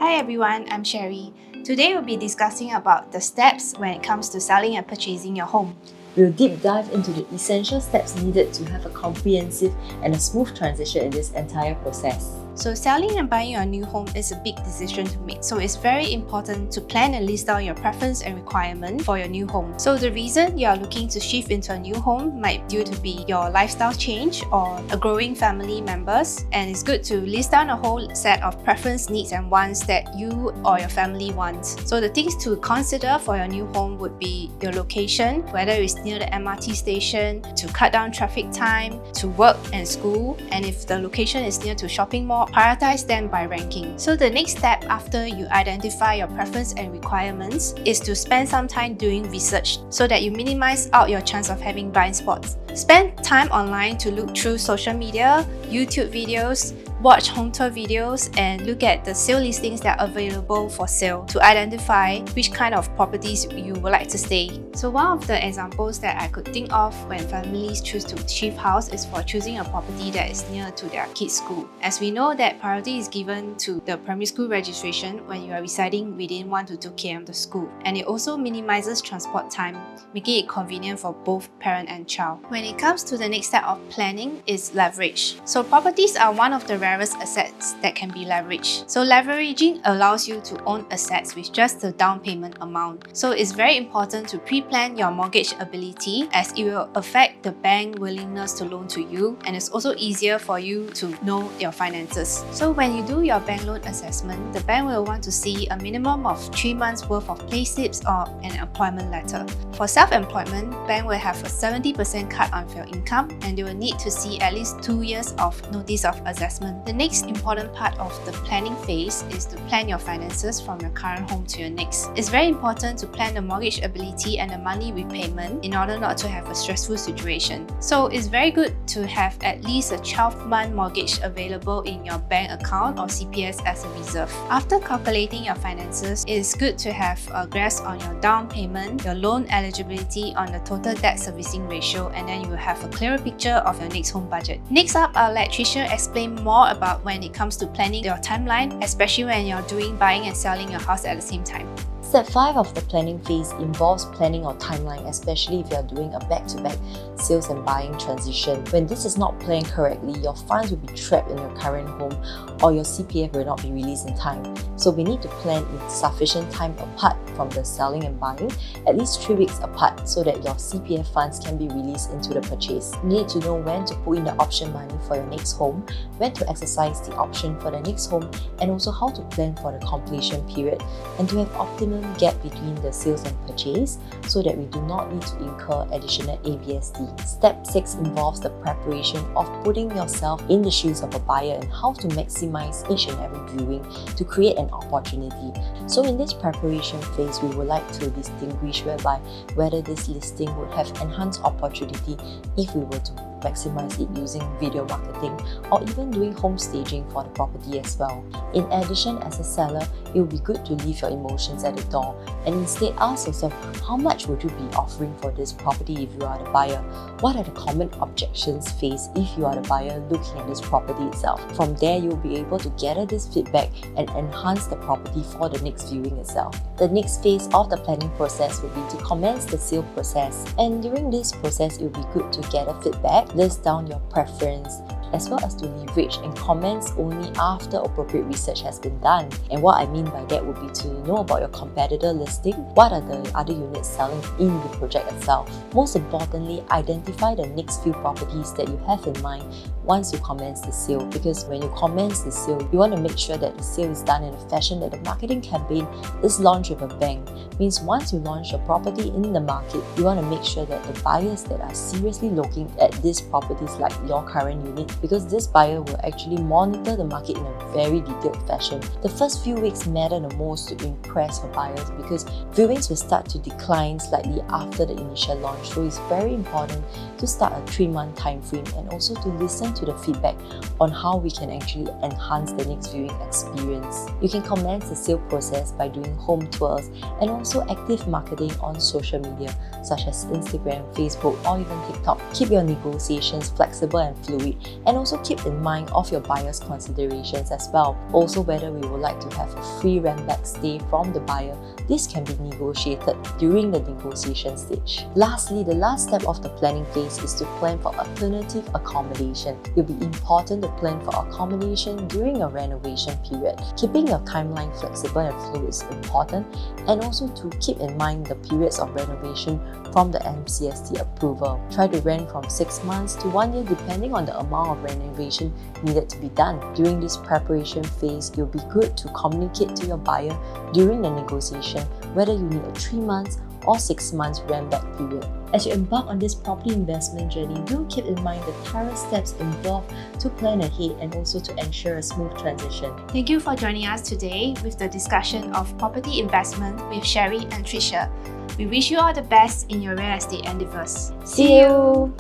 Hi everyone, I'm Sherry. Today we'll be discussing about the steps when it comes to selling and purchasing your home. We'll deep dive into the essential steps needed to have a comprehensive and a smooth transition in this entire process. So selling and buying your new home is a big decision to make. So it's very important to plan and list down your preference and requirement for your new home. So the reason you are looking to shift into a new home might due to be your lifestyle change or a growing family members. And it's good to list down a whole set of preference, needs and wants that you or your family wants. So the things to consider for your new home would be your location, whether it's near the MRT station, to cut down traffic time, to work and school, and if the location is near to shopping mall, prioritize them by ranking. So the next step after you identify your preference and requirements is to spend some time doing research so that you minimize out your chance of having blind spots. Spend time online to look through social media, YouTube videos, watch home tour videos, and look at the sale listings that are available for sale to identify which kind of properties you would like to stay. So one of the examples that I could think of when families choose to shift house is for choosing a property that is near to their kids' school. As we know that priority is given to the primary school registration when you are residing within 1 to 2 km of the school, and it also minimizes transport time, making it convenient for both parent and child. When it comes to the next step of planning is leverage. So properties are one of the rarest assets that can be leveraged. So leveraging allows you to own assets with just the down payment amount. So it's very important to pre-plan your mortgage ability as it will affect the bank willingness to loan to you, and it's also easier for you to know your finances. So when you do your bank loan assessment, the bank will want to see a minimum of 3 months worth of payslips or an employment letter. For self-employment, bank will have a 70% cut on your income, and they will need to see at least 2 years of notice of assessment. The next important part of the planning phase is to plan your finances from your current home to your next. It's very important to plan the mortgage ability and the monthly repayment in order not to have a stressful situation. So it's very good to have at least a 12-month mortgage available in your bank account or CPS as a reserve. After calculating your finances, it is good to have a grasp on your down payment, your loan eligibility, on the total debt servicing ratio, and then you will have a clearer picture of your next home budget. Next up, I'll let Tricia explain more about when it comes to planning your timeline, especially when you're doing buying and selling your house at the same time. Step 5 of the planning phase involves planning your timeline, especially if you are doing a back-to-back sales and buying transition. When this is not planned correctly, your funds will be trapped in your current home or your CPF will not be released in time. So we need to plan in sufficient time apart from the selling and buying, at least 3 weeks apart, so that your CPF funds can be released into the purchase. You need to know when to put in the option money for your next home, when to exercise the option for the next home, and also how to plan for the completion period, and to have optimum gap between the sales and purchase so that we do not need to incur additional ABSD. Step 6 involves the preparation of putting yourself in the shoes of a buyer and how to maximize each and every viewing to create an opportunity. So in this preparation phase, we would like to distinguish whereby whether this listing would have enhanced opportunity if we were to maximize it using video marketing or even doing home staging for the property as well. In addition, as a seller, it would be good to leave your emotions at the door and instead ask yourself, how much would you be offering for this property if you are the buyer? What are the common objections faced if you are the buyer looking at this property itself? From there, you'll be able to gather this feedback and enhance the property for the next viewing itself. The next phase of the planning process will be to commence the sale process, and during this process, it will be good to gather feedback, list down your preference, as well as to leverage and comments only after appropriate research has been done. And what I mean by that would be to know about your competitor listing, what are the other units selling in the project itself. Most importantly, identify the next few properties that you have in mind once you commence the sale, because when you commence the sale, you want to make sure that the sale is done in a fashion that the marketing campaign is launched with a bang. Means once you launch your property in the market, you want to make sure that the buyers that are seriously looking at these properties like your current unit, because this buyer will actually monitor the market in a very detailed fashion. The first few weeks matter the most to impress your buyers because viewings will start to decline slightly after the initial launch. So it's very important to start a 3-month time frame and also to listen to the feedback on how we can actually enhance the next viewing experience. You can commence the sale process by doing home tours and also active marketing on social media such as Instagram, Facebook, or even TikTok. Keep your negotiations flexible and fluid and also keep in mind of your buyer's considerations as well. Also, whether we would like to have a free rent back stay from the buyer, this can be negotiated during the negotiation stage. Lastly, the last step of the planning phase is to plan for alternative accommodation. It will be important to plan for accommodation during a renovation period. Keeping your timeline flexible and fluid is important, and also to keep in mind the periods of renovation from the MCST approval. Try to rent from 6 months to 1 year depending on the amount of renovation needed to be done. During this preparation phase, it will be good to communicate to your buyer during the negotiation whether you need a 3 months or 6 months rent back period. As you embark on this property investment journey, do keep in mind the thorough steps involved to plan ahead and also to ensure a smooth transition. Thank you for joining us today with the discussion of property investment with Sherry and Tricia. We wish you all the best in your real estate endeavors. See you!